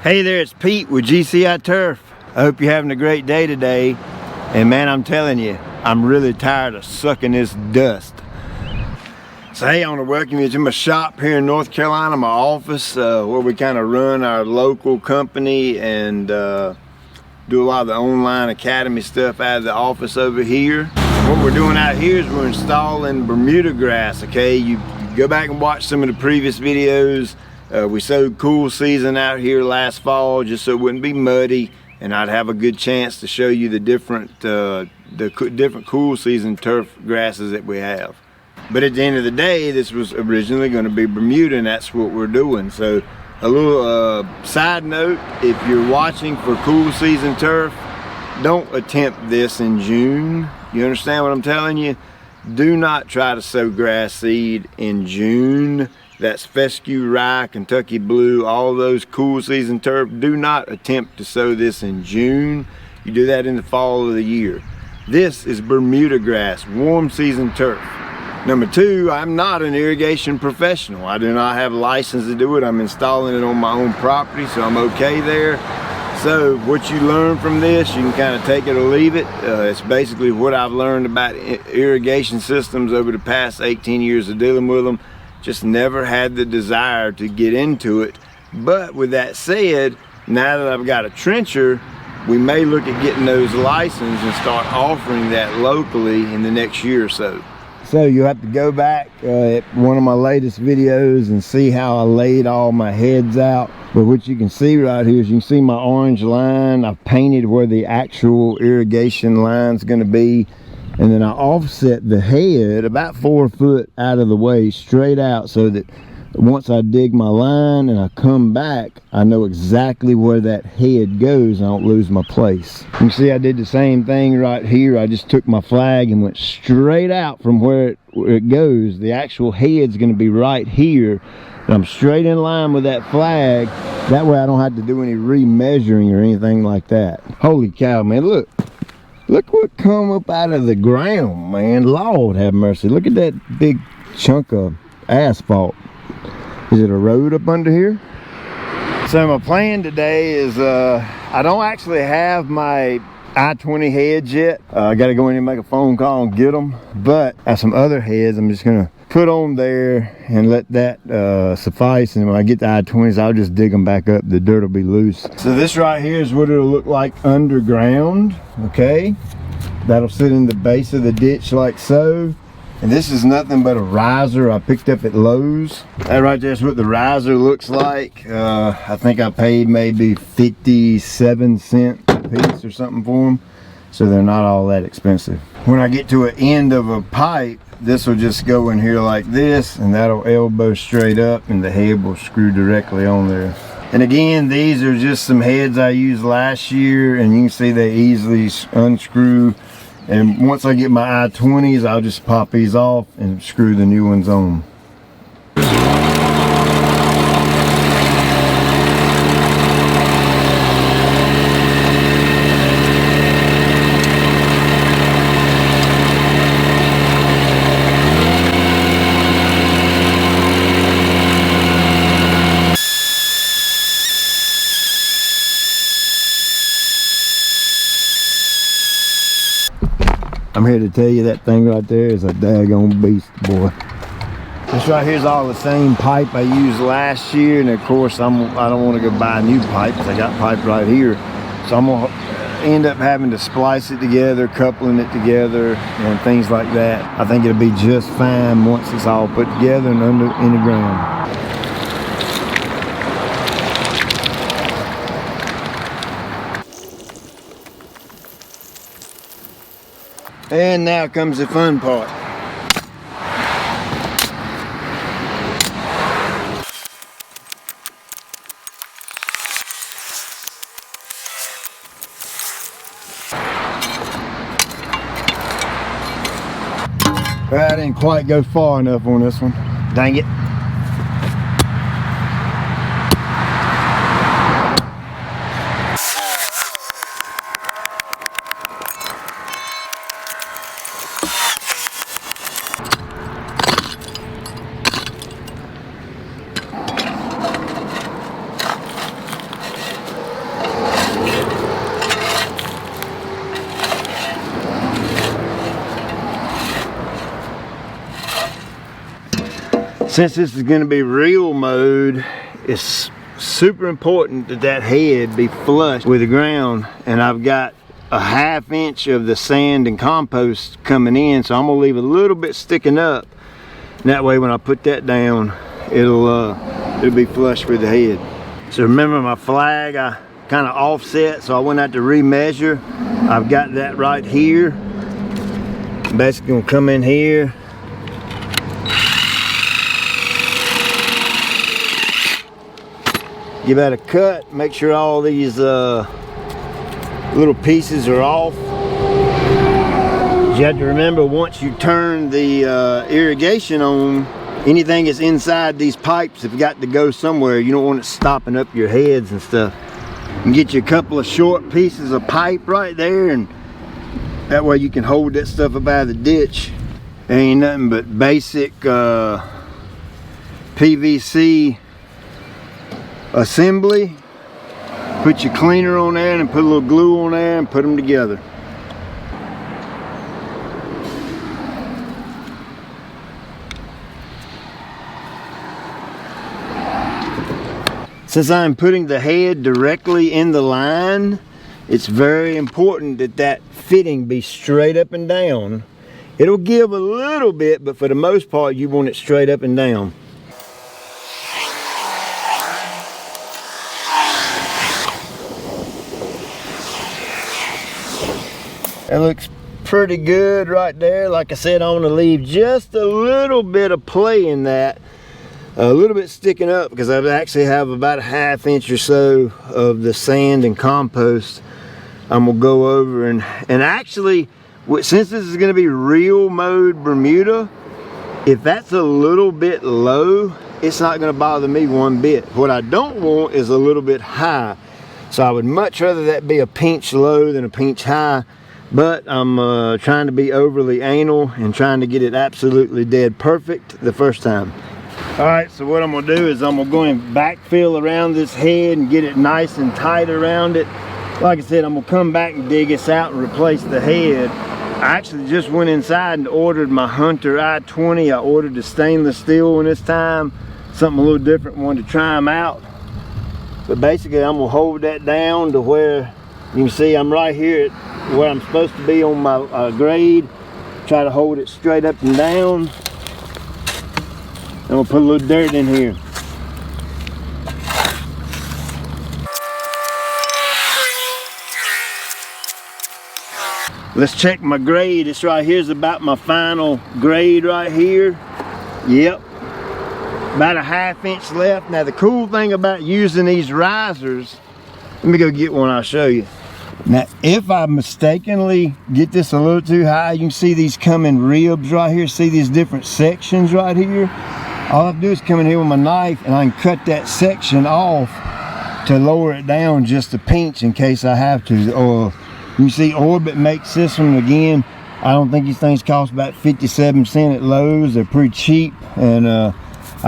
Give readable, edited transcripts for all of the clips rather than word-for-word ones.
Hey there, it's Pete with GCI Turf. I hope you're having a great day today. And man, I'm telling you, I'm really tired of sucking this dust. So hey, I want to welcome you to my shop here in North Carolina, my office, where we kind of run our local company and do a lot of the online academy stuff out of the office over here. What we're doing out here is we're installing Bermuda grass, okay? You go back and watch some of the previous videos. We sowed cool season out here last fall just so it wouldn't be muddy, and I'd have a good chance to show you the different cool season turf grasses that we have. But at the end of the day, this was originally going to be Bermuda, and that's what we're doing. So a little side note, if you're watching for cool season turf, don't attempt this in June. You understand what I'm telling you? Do not try to sow grass seed in June. That's fescue rye, Kentucky blue, all those cool season turf. Do not attempt to sow this in June. You do that in the fall of the year. This is Bermuda grass, warm season turf. Number two, I'm not an irrigation professional. I do not have a license to do it. I'm installing it on my own property, so I'm okay there. So what you learn from this, you can kind of take it or leave it. It's basically what I've learned about irrigation systems over the past 18 years of dealing with them. Just never had the desire to get into it. But with that said, now that I've got a trencher, we may look at getting those licensed and start offering that locally in the next year or so. So you have to go back at one of my latest videos and see how I laid all my heads out. But what you can see right here is you can see my orange line. I've painted where the actual irrigation line's going to be. And then I offset the head about 4 foot out of the way, straight out, so that once I dig my line and I come back, I know exactly where that head goes. I don't lose my place. You see I did the same thing right here. I just took my flag and went straight out from where it goes. The actual head's going to be right here. And I'm straight in line with that flag. That way I don't have to do any remeasuring or anything like that. Holy cow, man, look. Look what come up out of the ground, man. Lord have mercy. Look at that big chunk of asphalt. Is it a road up under here? So my plan today is, I don't actually have my I-20 heads yet. I got to go in and make a phone call and get them. But I have some other heads I'm just going to put on there and let that suffice, and when I get the I-20s, I'll just dig them back up. The dirt will be loose. So this right here is what it'll look like underground, okay? That'll sit in the base of the ditch like so. And this is nothing but a riser I picked up at Lowe's. That right there is what the riser looks like. I think I paid maybe 57 cents a piece or something for them, so they're not all that expensive. When I get to an end of a pipe, this will just go in here like this, and that'll elbow straight up, and the head will screw directly on there. And again, these are just some heads I used last year, and you can see they easily unscrew. And once I get my I-20s, I'll just pop these off and screw the new ones on. I'm here to tell you that thing right there is a daggone beast, boy. This right here is all the same pipe I used last year, and of course I don't want to go buy new pipe because I got pipe right here. So I'm going to end up having to splice it together, coupling it together, and things like that. I think it'll be just fine once it's all put together and in the ground. And now comes the fun part. Well, I didn't quite go far enough on this one. Dang it. Since this is going to be reel mode, it's super important that that head be flush with the ground, and I've got a 1/2 inch of the sand and compost coming in, so I'm gonna leave a little bit sticking up, and that way when I put that down, it'll be flush with the head. So remember my flag, I kind of offset, so I went out to remeasure. I've got that right here. Basically gonna come in here, give that a cut, make sure all these little pieces are off. You have to remember, once you turn the irrigation on, anything that's inside these pipes have got to go somewhere. You don't want it stopping up your heads and stuff. You can get you a couple of short pieces of pipe right there, and that way you can hold that stuff up out of the ditch. There ain't nothing but basic PVC assembly. Put your cleaner on there and put a little glue on there and put them together. Since I'm putting the head directly in the line, it's very important that that fitting be straight up and down. It'll give a little bit, but for the most part you want it straight up and down. That looks pretty good right there. Like I said, I want to leave just a little bit of play in that, a little bit sticking up, because I actually have about a 1/2 inch or so of the sand and compost. I'm gonna go over and actually, since this is going to be reel mode Bermuda, if that's a little bit low, it's not going to bother me one bit. What I don't want is a little bit high, so I would much rather that be a pinch low than a pinch high. But I'm trying to be overly anal and trying to get it absolutely dead perfect the first time. Alright, so what I'm going to do is I'm going to go and backfill around this head and get it nice and tight around it. Like I said, I'm going to come back and dig this out and replace the head. I actually just went inside and ordered my Hunter I-20. I ordered the stainless steel one this time. Something a little different, wanted to try them out. But basically I'm going to hold that down to where you can see I'm right here at where I'm supposed to be on my grade. Try to hold it straight up and down. I'm gonna put a little dirt in here. Let's check my grade. This right here is about my final grade right here. Yep, about a 1/2 inch left. Now the cool thing about using these risers, let me go get one, I'll show you. Now, if I mistakenly get this a little too high, you can see these come in ribs right here. See these different sections right here? All I have to do is come in here with my knife and I can cut that section off to lower it down just a pinch in case I have to. Or you see Orbit makes this one again. I don't think these things cost about 57 cents at Lowe's. They're pretty cheap, and I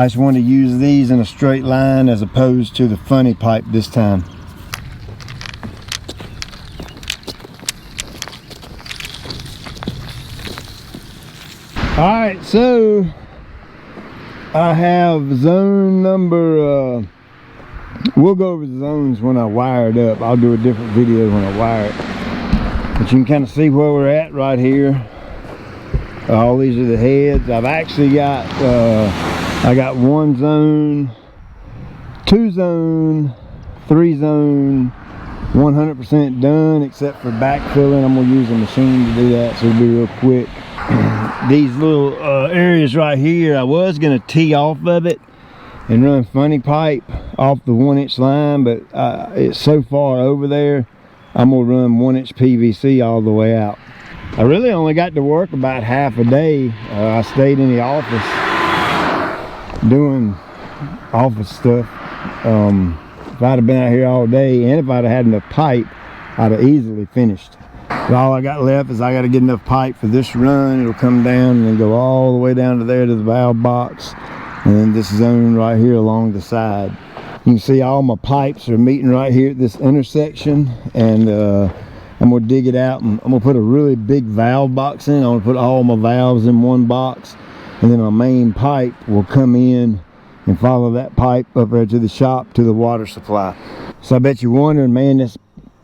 just wanted to use these in a straight line as opposed to the funny pipe this time. Alright, so I have zone number, we'll go over the zones when I wire it up. I'll do a different video when I wire it. But you can kind of see where we're at right here. All these are the heads. I've actually got, I got 1 zone, 2 zone, 3 zone, 100% done except for backfilling. I'm going to use a machine to do that, so it'll be real quick. These little areas right here, I was going to tee off of it and run funny pipe off the 1-inch line, but it's so far over there, I'm going to run 1-inch PVC all the way out. I really only got to work about half a day. I stayed in the office doing office stuff. If I'd have been out here all day, and if I'd have had enough pipe, I'd have easily finished. But all I got left is I got to get enough pipe for this run. It'll come down and then go all the way down to there to the valve box, and then this zone right here along the side. You can see all my pipes are meeting right here at this intersection, and I'm going to dig it out, and I'm going to put a really big valve box in. I'm going to put all my valves in one box, and then my main pipe will come in and follow that pipe up there to the shop to the water supply. So I bet you're wondering, man, that's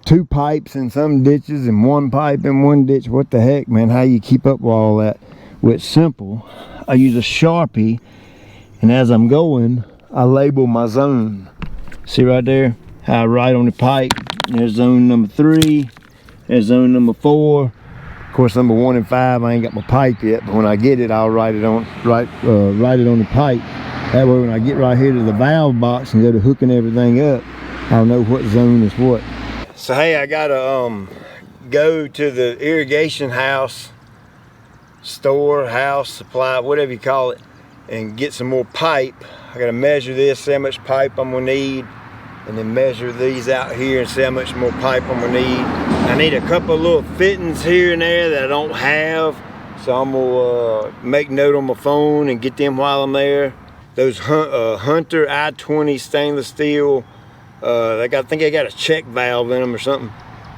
2 pipes in some ditches and 1 pipe in one ditch. What the heck, man? How you keep up with all that? Well, it's simple. I use a Sharpie, and as I'm going, I label my zone. See right there how I write on the pipe? There's zone number 3, there's zone number 4. Of course, number 1 and 5, I ain't got my pipe yet, but when I get it, I'll write it on the pipe. That way when I get right here to the valve box and go to hooking everything up, I'll know what zone is what. So hey, I gotta go to the irrigation house, store, house, supply, whatever you call it, and get some more pipe. I gotta measure this, see how much pipe I'm gonna need, and then measure these out here and see how much more pipe I'm gonna need. I need a couple of little fittings here and there that I don't have, so I'm gonna make note on my phone and get them while I'm there. Those Hunter I-20 stainless steel, I think they got a check valve in them or something.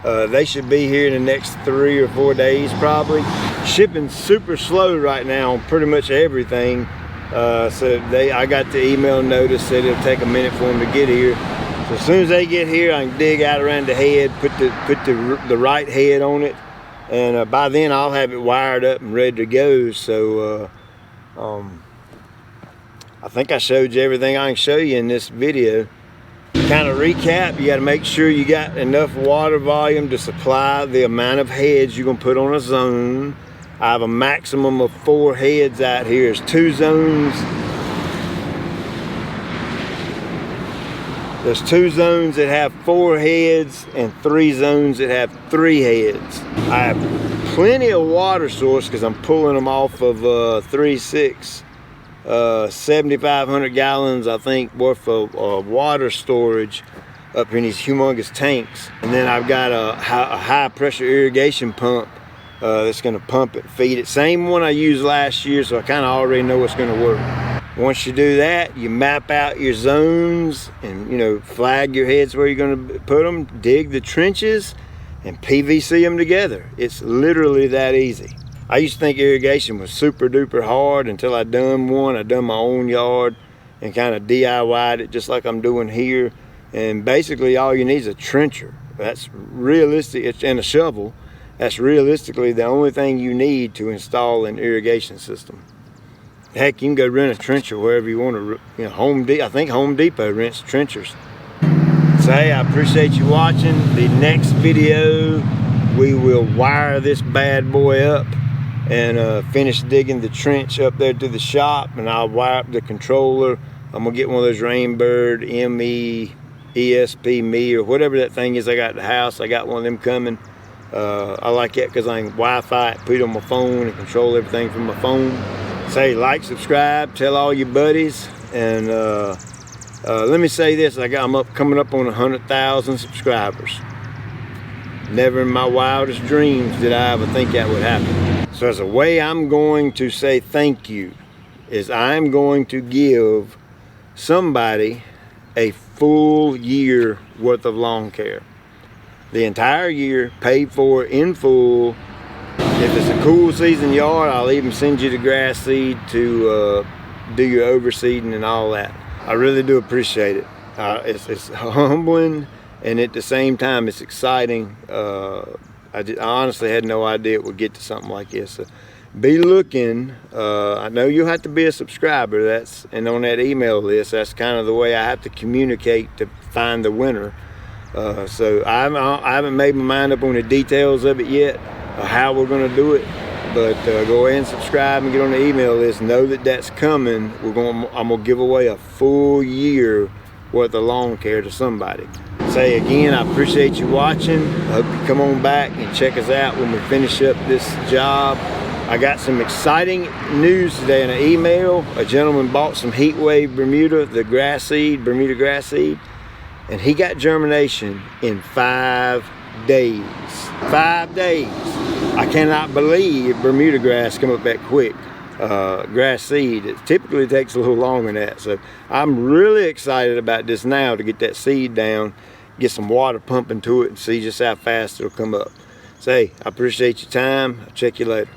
They should be here in the next 3 or 4 days probably. Shipping's super slow right now on pretty much everything. So I got the email notice that it'll take a minute for them to get here. So as soon as they get here, I can dig out around the head, put the right head on it, and by then I'll have it wired up and ready to go. So I think I showed you everything I can show you in this video. Kind of recap, you got to make sure you got enough water volume to supply the amount of heads you're going to put on a zone. I have a maximum of 4 heads out here. There's 2 zones. There's 2 zones that have 4 heads and 3 zones that have 3 heads. I have plenty of water source because I'm pulling them off of 3.6. 7,500 gallons, I think, worth of water storage up in these humongous tanks. And then I've got a high pressure irrigation pump that's going to pump it, feed it. Same one I used last year, so I kind of already know it's going to work. Once you do that, you map out your zones and, you know, flag your heads where you're going to put them, dig the trenches, and PVC them together. It's literally that easy. I used to think irrigation was super duper hard until I done one. I done my own yard and kind of DIY'd it just like I'm doing here. And basically all you need is a trencher. That's realistic, and a shovel. That's realistically the only thing you need to install an irrigation system. Heck, you can go rent a trencher wherever you want to. You know, I think Home Depot rents trenchers. So hey, I appreciate you watching. The next video, we will wire this bad boy up and finish digging the trench up there to the shop, and I'll wire up the controller. I'm gonna get one of those Rainbird ME, ESP me, or whatever that thing is I got at the house. I got one of them coming. I like that because I can Wi-Fi it, put it on my phone, and control everything from my phone. Say like, subscribe, tell all your buddies, and let me say this: I'm coming up on 100,000 subscribers. Never in my wildest dreams did I ever think that would happen. So as a way I'm going to say thank you is I'm going to give somebody a full year worth of lawn care. The entire year, paid for in full. If it's a cool season yard, I'll even send you the grass seed to do your overseeding and all that. I really do appreciate it. It's humbling, and at the same time it's exciting. I honestly had no idea it would get to something like this. So be looking. I know you'll have to be a subscriber. And on that email list, that's kind of the way I have to communicate to find the winner. So I haven't made my mind up on the details of it yet, how we're going to do it. But go ahead and subscribe and get on the email list. Know that that's coming. I'm gonna give away a full year worth of lawn care to somebody. Say again, I appreciate you watching. I hope you come on back and check us out when we finish up this job. I got some exciting news today in an email. A gentleman bought some Heatwave Bermuda, the grass seed, Bermuda grass seed, and he got germination in 5 days. 5 days. I cannot believe Bermuda grass come up that quick. Grass seed, it typically takes a little longer than that. So I'm really excited about this now, to get that seed down, get some water pumping to it, and see just how fast it'll come up. So hey, I appreciate your time. I'll check you later.